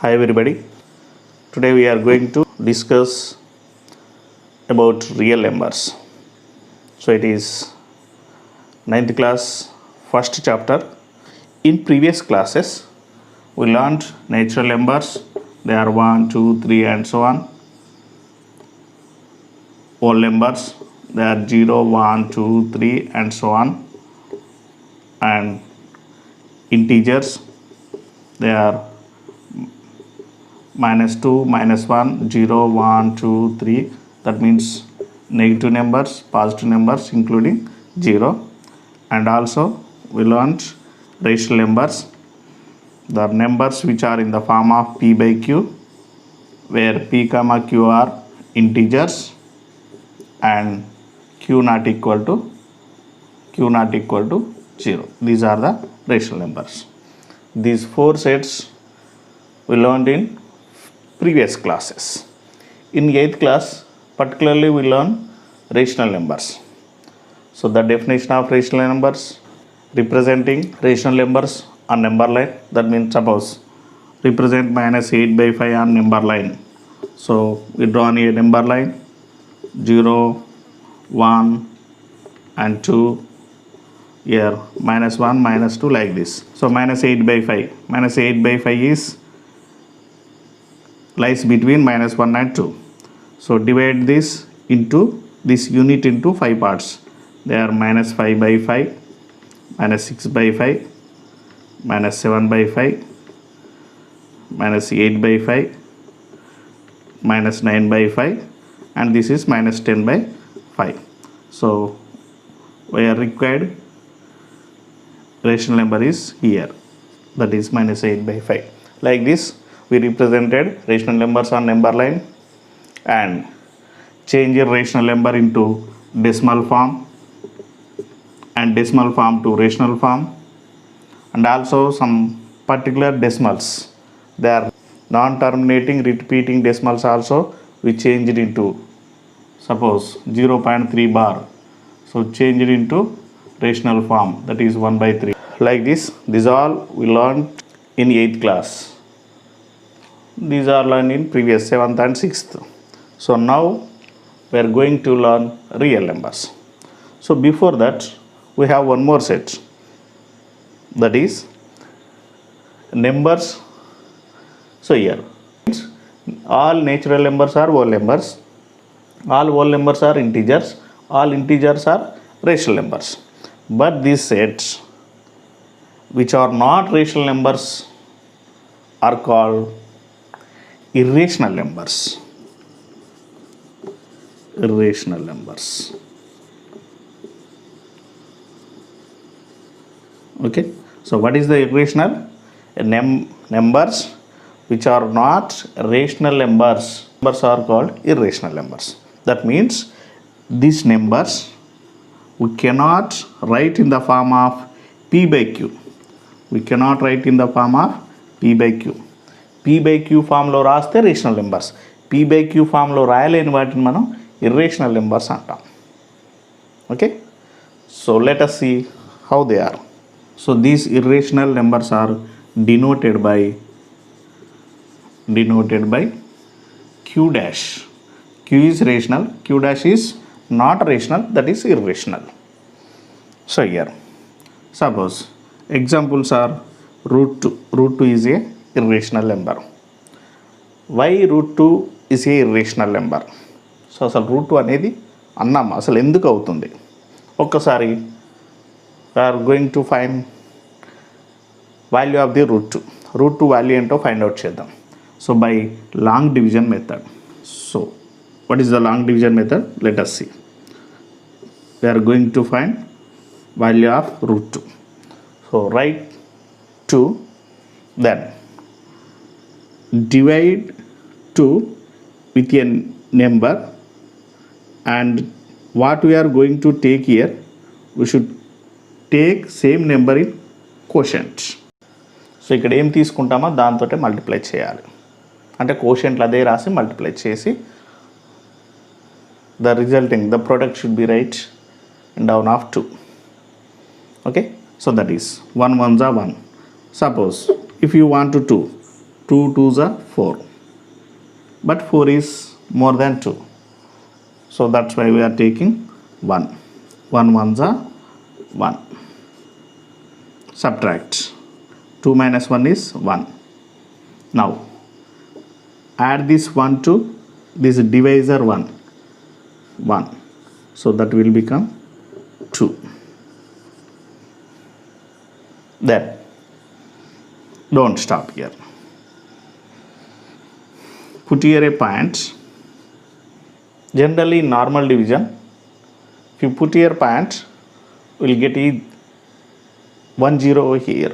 Hi everybody. Today we are going to discuss about real numbers. So it is ninth class first chapter. In previous classes we learned natural numbers. They are 1, 2, 3 and so on. Whole numbers, they are 0, 1, 2, 3 and so on. And integers, they are -2, -1, 0, 1, 2, 3. That means negative numbers, positive numbers including 0. And also we learned rational numbers, the numbers which are in the form of p by q, where p comma q are integers and q not equal to 0. These are the rational numbers. These four sets we learned in previous classes. In 8th class particularly we learn rational numbers. So the definition of rational numbers: representing rational numbers on number line. That means suppose represent -8 by 5 on number line. So we draw on a number line 0, 1 and 2, here -1, -2 like this. So -8 by 5. -8 by 5 is lies between -1 and 2. So divide this into this unit into 5 parts. They are -5 by 5, -6 by 5, -7 by 5, -8 by 5, -9 by 5, and this is -10 by 5. So we are required rational number is here, that is -8 by 5. Like this we represented rational numbers on number line and change a rational number into decimal form and decimal form to rational form, and also some particular decimals, they are non-terminating repeating decimals also we changed into, suppose 0.3 bar, so change it into rational form, that is 1 by 3. Like this all we learned in 8th class. These are learned in previous 7th and 6th. So now we are going to learn real numbers. So before that we have one more set, that is numbers. So here all natural numbers are whole numbers, all whole numbers are integers, all integers are rational numbers. But these sets which are not rational numbers are called irrational numbers. Irrational numbers. Okay. So what is the irrational? Numbers which are not rational numbers are called irrational numbers. That means these numbers we cannot write in the form of p by q. We cannot write in the form of p by q. p by q ఫామ్లో రాస్తే rational numbers, p by q ఫామ్లో రాయలేని వాటిని మనం irrational numbers అంటాం. Okay, so let us see how they are. So these irrational numbers are denoted by q dash. q is rational, q dash is not rational, that is irrational. So here suppose examples are root 2. Root 2 is a irrational number. Why root 2 is a irrational number? So అసలు root 2 అనేది అన్నాం అసలు ఎందుకు అవుతుంది, ఒక్కసారి we're going to find value of the root 2. Root 2 వాల్యూ ఏంటో find out చేద్దాం. So by long division method. So what is the long division method? Let us see. We are going to find value of root 2. So write 2, then divide 2 with a number, and what we are going to take here, we should take same number in quotient. So ఇక్కడ ఏం తీసుకుంటామో దాంతో multiply చేయాలి, అంటే కోషెంట్లు అదే రాసి multiply చేసి the resulting, the product should be right down of 2. Okay, so that is 1 1s are 1. Suppose if you want to 2, 2 2s are 4. But 4 is more than 2. So that's why we are taking 1. 1 1s are 1. Subtract. 2 minus 1 is 1. Now add this 1 to this divisor 1. 1. So that will become 2. Then don't stop here. Put here a point. Generally in normal division, if you put here point, we will get 1 0 over here.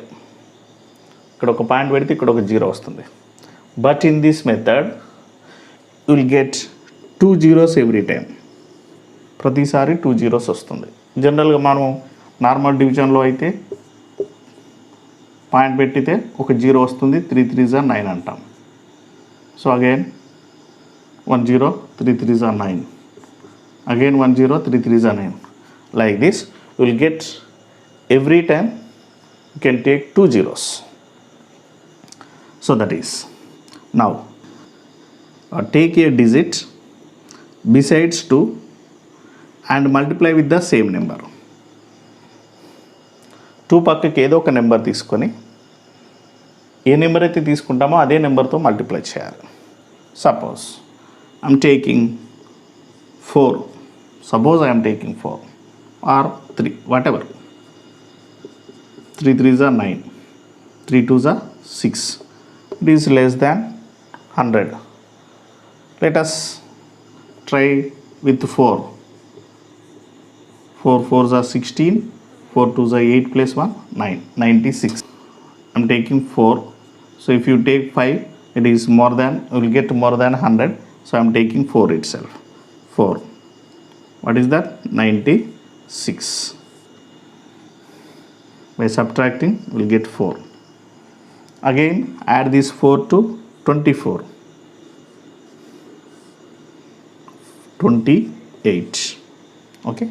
ఇక్కడ ఒక point పెడితే ఇక్కడ ఒక 0 వస్తుంది. But in this method, you will get 2 zeros every time. ప్రతిసారి 2 zeros వస్తుంది. జనరల్గా మనం నార్మల్ డివిజన్లో అయితే పాయింట్ పెట్టితే ఒక 0 వస్తుంది. 3 3s are 9 అంటాం. So again 1 0 3 3s are 9. Again 1 0 3 3s are 9. Like this, you will get every time you can take 2 zeros. So that is now take a digit besides 2 and multiply with the same number. 2 పక్కకి ఏదో ఒక number తీసుకొని ఏ number అయితే తీసుకుంటామో అదే నెంబర్తో multiply చేయాలి. Suppose I'm taking 4. Suppose I am taking 4 or 3, whatever. 3 3s are 9. 3 2s are 6. It is less than 100. Let us try with 4. 4 4s are 16. 4 2s are 8 plus 1, 9. 96. I am taking 4. So if you take 5, it is more than, you will get more than 100. So I am taking 4 itself. 4. What is that? 96. By subtracting, we will get 4. Again, add this 4 to 24. 28. Okay.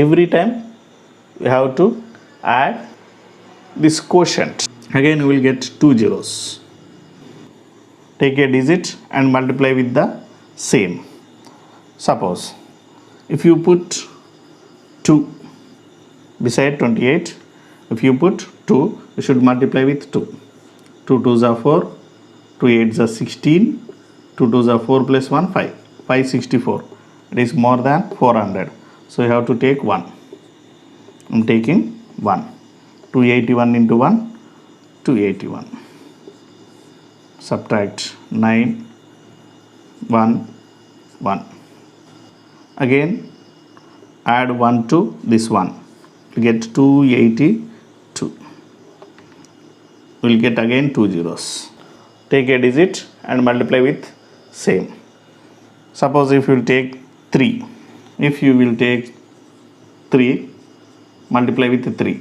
Every time we have to add this quotient. Again, we will get 2 zeros. Take a digit and multiply with the same. Suppose if you put 2 beside 28, if you put 2, you should multiply with 2. 2 2s are 4, 2 8s are 16, 2 2s are 4 plus 1, 5. 564. It is more than 400. So you have to take 1. I am taking 1. 281 into 1, 281. Subtract 9, 1, 1. Again add 1 to this one. You get 282. We will get again 2 zeros. Take a digit and multiply with same. Suppose if you will take 3. If you will take 3, multiply with 3.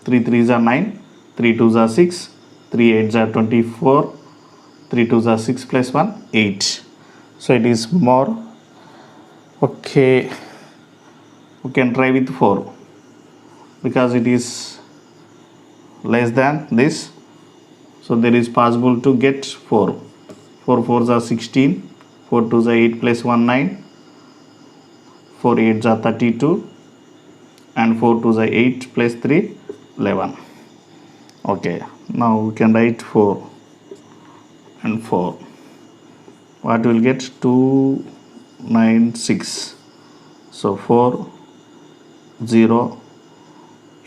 3 3s are 9. 3 2s are 6. 3 8s are 24. 3 2s are 6 plus 1, 8. So it is more. Okay, we can try with 4 because it is less than this. So there is possible to get 4. 4 4s are 16. 4 2s are 8 plus 1, 9. 4 8s are 32. And 4 2s are 8 plus 3, 11. Okay, now we can write 4 and 4. What will get? 296. So 4 0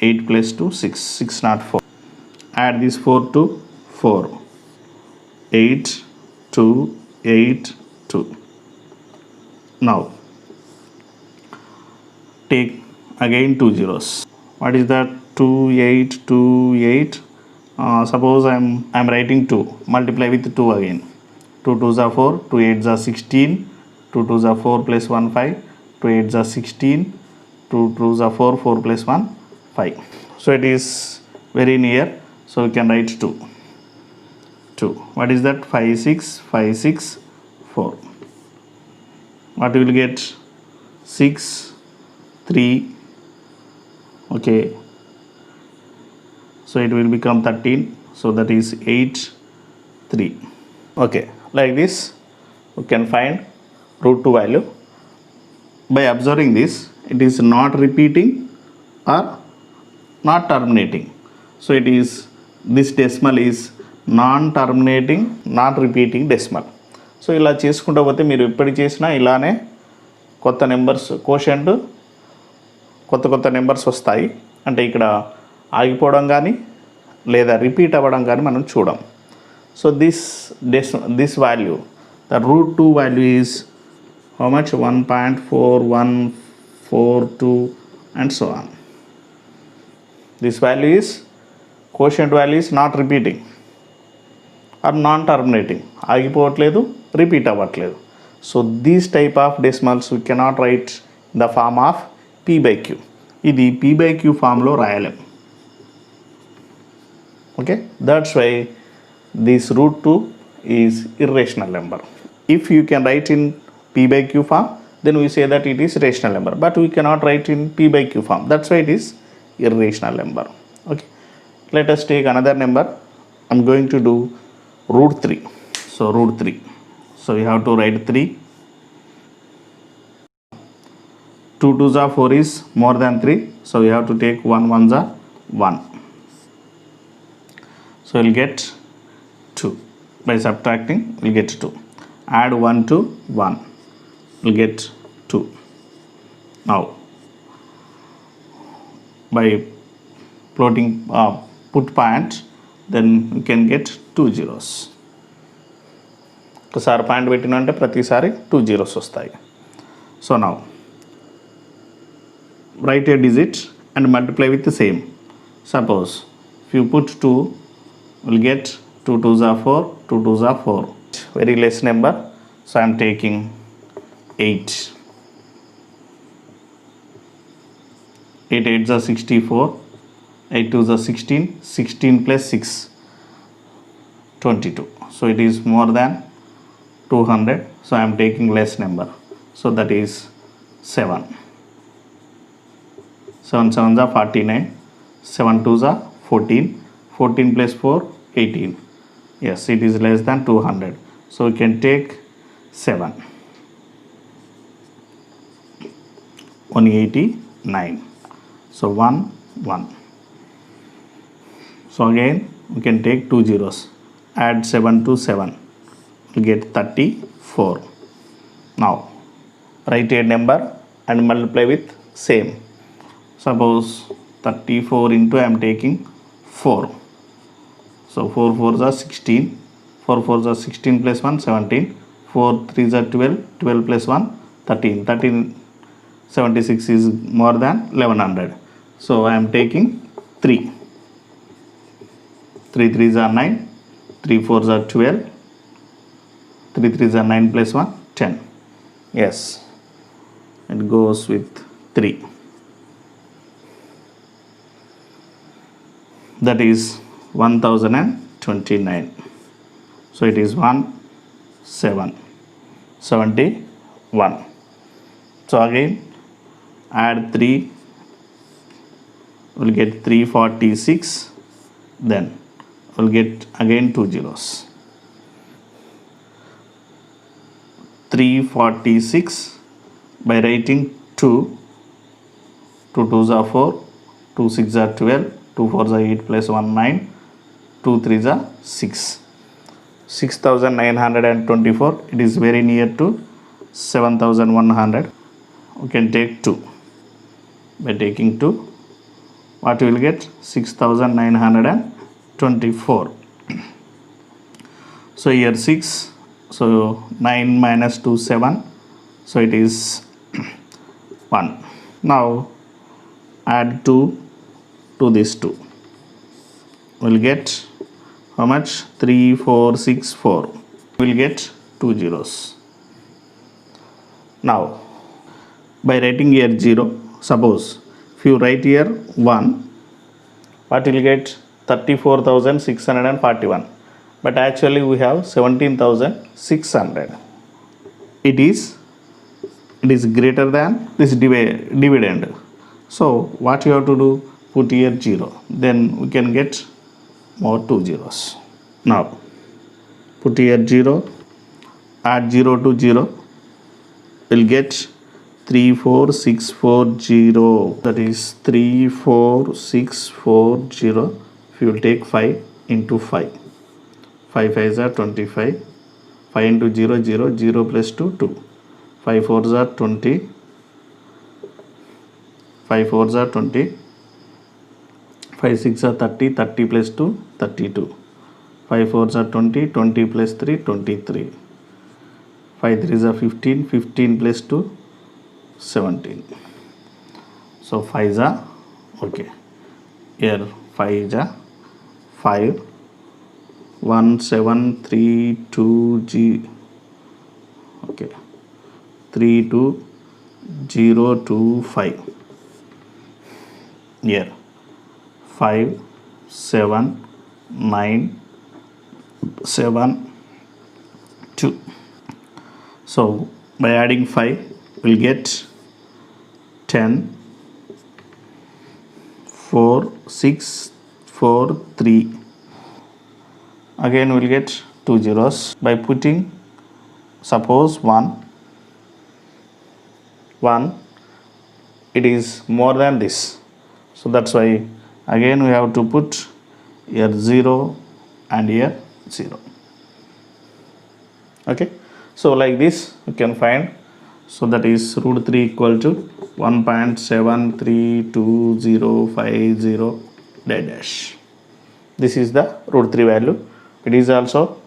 8 plus 2, 6. 604. Add this 4 to 4. 8 2 8 2. Now take again 2 zeros. What is that? 2 8 2 8. Suppose I am writing 2. Multiply with 2 again. 2 2s are 4. 2 8s are 16. 2 2s are 4 plus 1, 5. 2 8s are 16. 2 2s are 4. 4 plus 1, 5. So it is very near. So we can write 2. 2. What is that? 5 6 5 6 4. What we will get? 6 3. Okay. So it will become 13. So that is 8 3. Okay, like this we can find root 2 value. By observing this, it is not repeating or not terminating. So it is, this decimal is non-terminating, not repeating decimal. So ఇలా చేసుకుంటూ పోతే మీరు ఎప్పుడు చేసినా ఇలానే కొత్త numbers quotient కొత్త numbers వస్తాయి. అంటే ఇక్కడ ఆగిపోవడం కానీ లేదా రిపీట్ అవ్వడం కానీ మనం చూడం. So this value, the route 2 value is how much? 1.4142 and so on. This value is, quotient value is not repeating or non-terminating, ఆగిపోవట్లేదు, రిపీట్ అవ్వట్లేదు. So these type of decimals we cannot write in the form of p/q. ఇది p/q ఫామ్లో రాయలేం. Okay, that's why this root 2 is irrational number. If you can write in p/q form, then we say that it is rational number, but we cannot write in p/q form. That's why it is irrational number. Okay, let us take another number. I'm going to do root 3. So root 3, so we have to write 3. 2 2s are 4 is more than 3, so we have to take 1 1s are 1. So we'll get 2. By subtracting, we'll get 2. Add 1 to 1, we'll get 2. Now by plotting put point, then we can get 2 zeros. ఒకసారి point పెట్టినంటే ప్రతిసారి 2 zeros వస్తాయి. So now write a digit and multiply with the same. Suppose if you put 2, we'll get 2 2s are 4, 2 2s are 4. Very less number, so I am taking 8. 8 8s are 64, 8 2s are 16, 16 plus 6, 22. So it is more than 200, so I am taking less number, so that is 7. 7 7s are 49, 7 2s are 14, 14 plus 4, 18. Yes, it is less than 200, so we can take 7. 189. So 1 1. So again we can take 2 zeros. Add 7 to 7, we get 34. Now write a number and multiply with same. Suppose 34 into, I am taking 4. So 4 4s are 16, 4 4s are 16 plus 1 17, 4 3s are 12, 12 plus 1 13, 13 76 is more than 1100. So I am taking 3. 3 3s are 9, 3 4s are 12, 3 3s are 9 plus 1 10. Yes, it goes with 3. That is 1029. So it is 1771. So again add 3, we'll get 346, then we'll get again 2 zeros. 346 by writing 2, 2 2s are 4, 2 6s are 12, 2 4s are 8 plus 1 9, 2 3s are 6. 6924. It is very near to 7100. We can take 2. By taking 2, what we will get? 6924. So here 6, so 9 minus 2 7, so it is 1. Now add 2 to this 2, we'll get how much? 3464. We'll get 2 zeros. Now by writing here 0, suppose if you write here 1, what will get? 34,641, but actually we have 17,600. It is greater than this dividend. So what you have to do? Put here 0, then we can get more 2 zeros. Now put here 0, add 0 to 0, will get 34640, that is 34640. If you will take 5 into 5, 5 5s are 25, 5 into 0 0, 0 plus 2 2, 5 4s are 20, 5 4s are 20, 5 6 are 30, 30 plus 2 32, 5 4s are 20, 20 plus 3 23, 5 3s are 15, 15 plus 2 17. So 5s are okay. Here 5s are 5 1732G, okay, 32025. Here 5 7 9 7 2. So by adding 5 we'll get 10 4 6 4 3. Again we'll get 2 zeros by putting, suppose 1, it is more than this, so that's why again we have to put here 0 and here 0. Okay, so like this you can find. So that is root 3 equal to 1.73250 dash. This is the root 3 value. It is also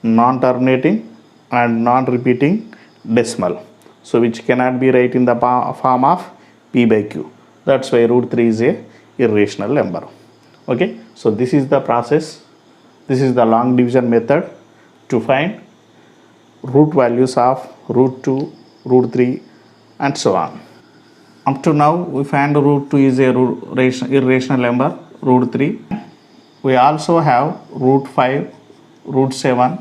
non-terminating and non-repeating decimal, so which cannot be written in the form of p by q. That's why root 3 is a irrational number. Okay, so this is the process. This is the long division method to find root values of root 2, root 3 and so on. Up to now we find root 2 is a irrational number, root 3. We also have root 5, root 7,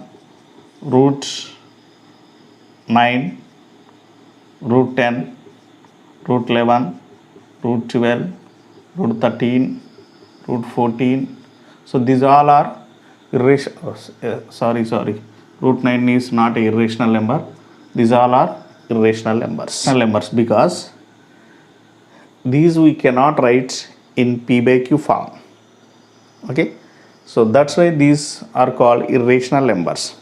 root 9, root 10, root 11, root 12, root 13, root 14. So these all are root 9 is not a irrational number. These all are irrational numbers because these we cannot write in p by q form. Okay, so that's why these are called irrational numbers.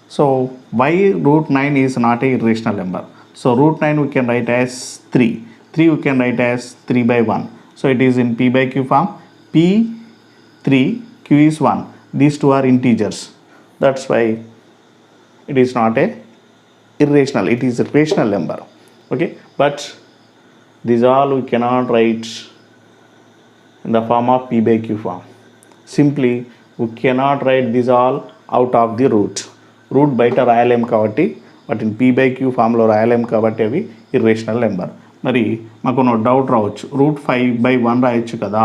So why root 9 is not a irrational number? So root 9 we can write as 3 we can write as 3 by 1. So it is in p by q form. P 3, q is 1. These two are integers. That's why it is not a irrational, it is a rational number. Okay, but these all we cannot write in the form of p by q form. Simply we cannot write these all out of the root బయట రాయలేం కాబట్టి, but in p by q ఫామ్లో రాయలేం కాబట్టి అవి irrational number. మరి మాకు doubt రావచ్చు, route 5/1 రాయొచ్చు కదా,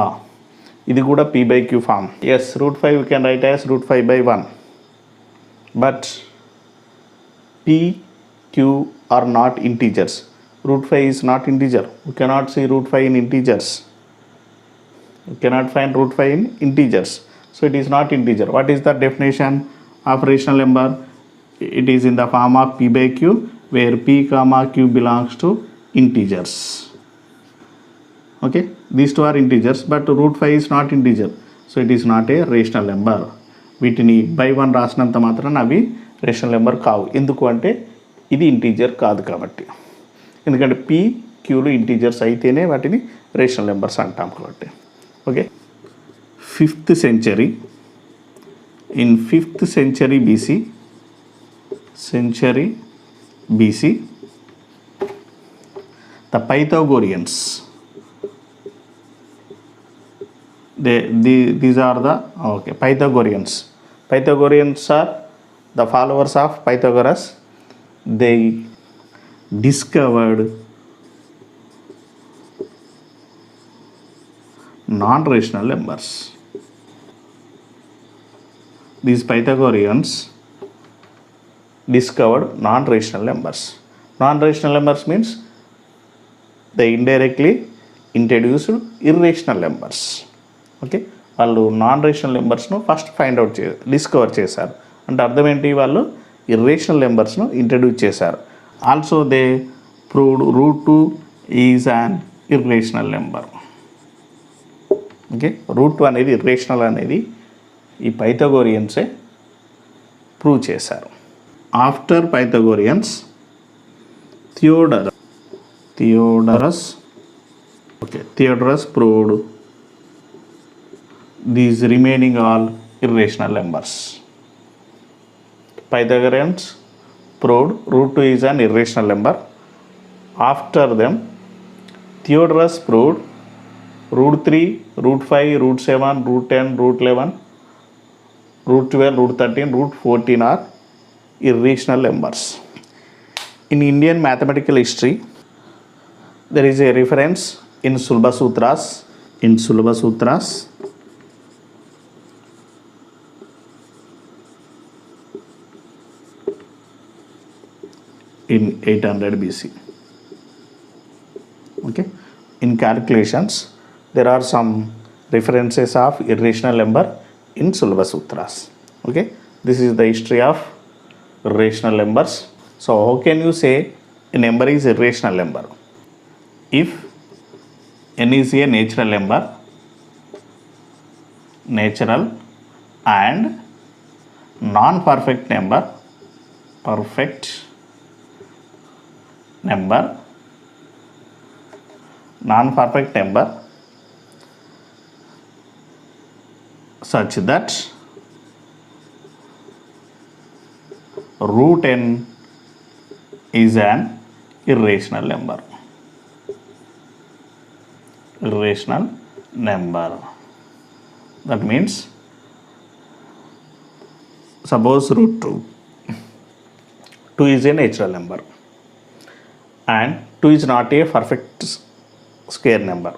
ఇది కూడా p by q form. Yes, root 5 we can write as root 5/1, but p, q are not integers. Root 5 is not integer. We cannot see root 5 in integers. We cannot find root 5 in integers. So it is not integer. What is the definition of rational number? It is in the form of p by q, where p comma q belongs to integers. Okay, these two are integers, but root 5 is not integer. So it is not a rational number. వీటిని by 1 రాసినంత మాత్రాన అవి rational number కావు. ఎందుకు అంటే ఇది integer కాదు కాబట్టి. ఎందుకంటే p, qలు ఇంటీజర్స్ అయితేనే వాటిని రేషనల్ నెంబర్స్ అంటాం కాబట్టి. Okay, 5th century, in 5th century BC, the Pythagoreans, these are the Pythagoreans are the followers of Pythagoras. They discovered non-rational numbers. These Pythagoreans discovered non-rational numbers. Non-rational numbers means they indirectly introduced irrational numbers. Okay, వాళ్ళు non rational నెంబర్స్ను first discover చేశారు. అంటే అర్థం ఏంటి, వాళ్ళు irrational నెంబర్స్ను introduce చేశారు. Also they proved root 2 is an irrational number. Okay, root 2 అనేది ఇర్రేషనల్ అనేది ఈ పైథాగోరియన్సే ప్రూవ్ చేశారు. After Pythagoreans Theodorus proved these remaining all irrational numbers. Pythagoreans proved root 2 is an irrational number. After them, Theodorus proved root 3, root 5, root 7, root 10, root 11, root 12, root 13, root 14 are irrational numbers. In Indian mathematical history, there is a reference in Sulba Sutras. In 800 BC. Okay, in calculations there are some references of irrational number in Sulba Sutras. Okay, this is the history of irrational numbers. So how can you say a number is irrational number? If n is a natural number, natural and non-perfect number, perfect number, non-perfect number such that root n is an irrational number. Irrational number. That means suppose root 2 is a natural number and 2 is not a perfect square number,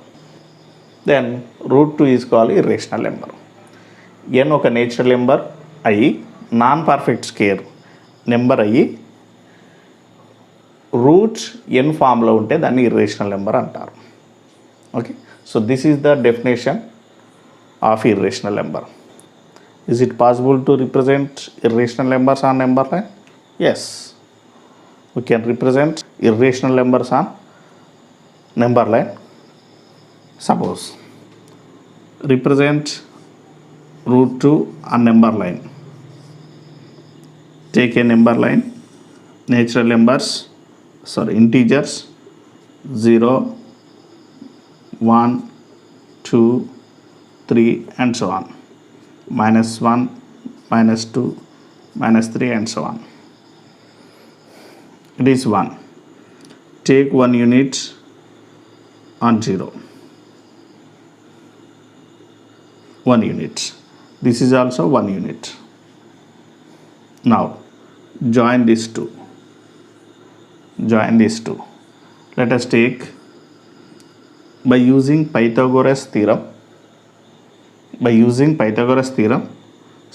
then root 2 is called irrational number. n ఒక natural number అయ్యి non perfect square number అయ్యి route n ఫామ్లో ఉంటే దాన్ని irrational number అంటారు. Okay, so this is the definition of irrational number. Is it possible to represent irrational numbers on number line? Yes, we can represent irrational numbers on number line. Suppose represent root 2 on number line. Take a number line, natural numbers, integers 0, 1, 2, 3 and so on. -1, -2, -3 and so on. It is 1. Take 1 unit on 0. 1 unit. This is also 1 unit. Now join these two. Let us take, by using Pythagoras theorem,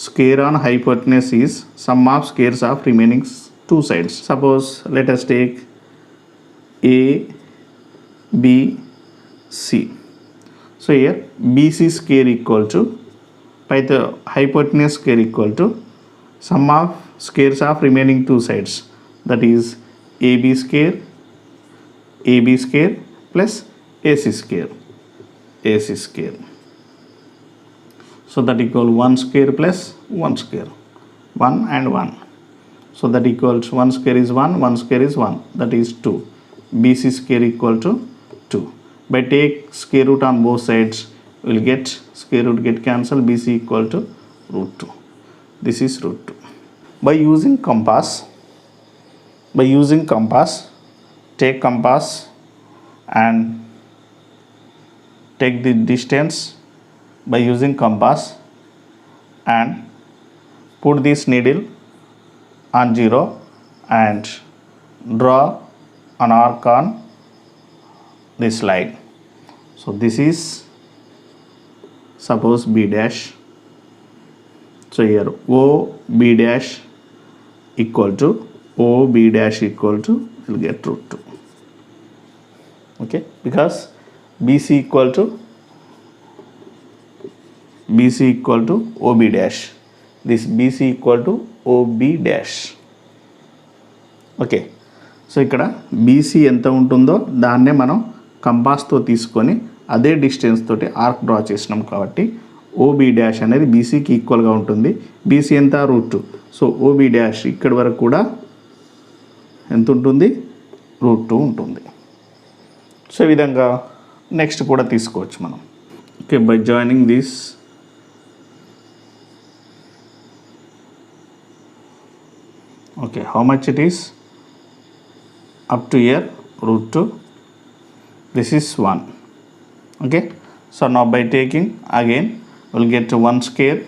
square on hypotenuse is sum of squares of remaining two sides. Suppose let us take A, B, C. So here BC square equal to hypotenuse square equal to sum of squares of remaining two sides, that is AB square plus AC square. So that equal 1 square plus 1 square, 1 and 1. So that equals 1 square is 1, 1 square is 1, that is 2. BC square equal to 2. By take square root on both sides, we will get square root get cancelled, BC equal to root 2. This is root 2. By using compass, take compass and take the distance by using compass and put this needle on 0 and draw an arc on this line. So this is suppose B dash. So here OB dash equal to we'll get root 2. Okay, because BC equal to OB dash. This BC equal to OB dash. Okay, so ఇక్కడ BC ఎంత ఉంటుందో దాన్నే మనం కంపాస్తో తీసుకొని అదే distance తోటి arc draw చేసినాం కాబట్టి ఓబి డాష్ అనేది బీసీకి ఈక్వల్గా ఉంటుంది. బీసీ ఎంత √2. సో ఓబి డాష్ ఇక్కడి వరకు కూడా ఎంత ఉంటుంది, √2 ఉంటుంది. సో ఈ విధంగా నెక్స్ట్ కూడా తీసుకోవచ్చు మనం. Okay, by joining this okay, how much it is? Up to here √2. This is 1. Okay, so now by taking again we'll get 1 square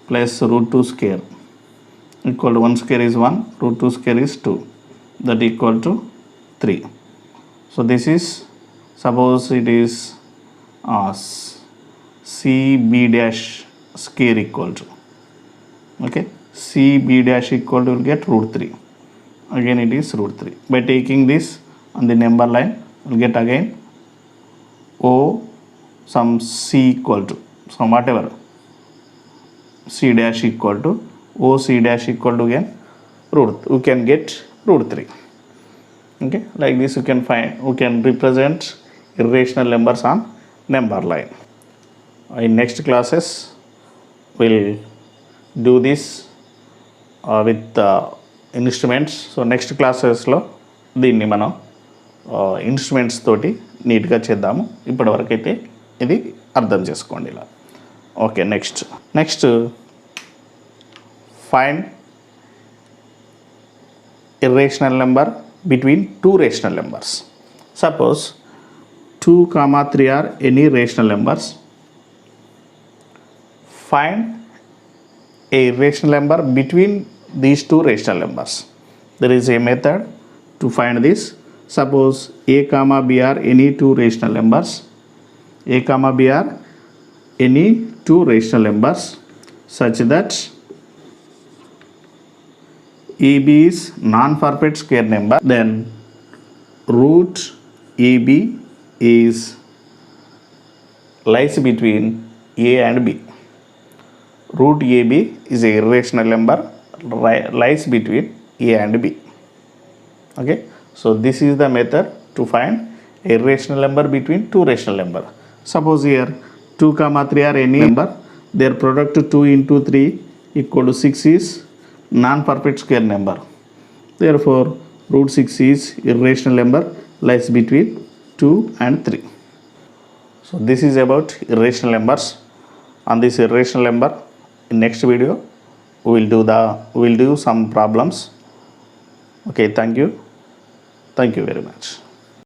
plus √2 square equal to 1 square is 1, √2 square is 2, that equal to 3. So this is, suppose it is CB dash square equal to, okay, CB dash equal to will get √3. Again it is √3. By taking this on the number line, we'll get again O some C equal to some whatever C dash equal to OC dash equal to again we can get √3. Okay, like this you can find, we can represent irrational numbers on number line. In next classes we'll do this with instruments. So next క్లాసెస్లో దీన్ని మనం instruments తోటి నీట్గా చేద్దాము. ఇప్పటివరకు అయితే ఇది అర్థం చేసుకోండి ఇలా. Okay, next find irrational number between 2 rational numbers. Suppose 2, 3 or any rational numbers. Find a irrational number between these 2 rational numbers. There is a method to find this. Suppose a comma b are any 2 rational numbers. A comma b are any 2 rational numbers such that ab is non-perfect square number. Then root ab is lies between a and b. Root AB is a irrational number lies between A and B. Okay, so this is the method to find a irrational number between 2 rational number. Suppose here 2, 3 are any number, their product 2 into 3 equal to 6 is non-perfect square number. Therefore √6 is irrational number lies between 2 and 3. So this is about irrational numbers. On this irrational number, in next video we will do some problems. Okay, thank you very much.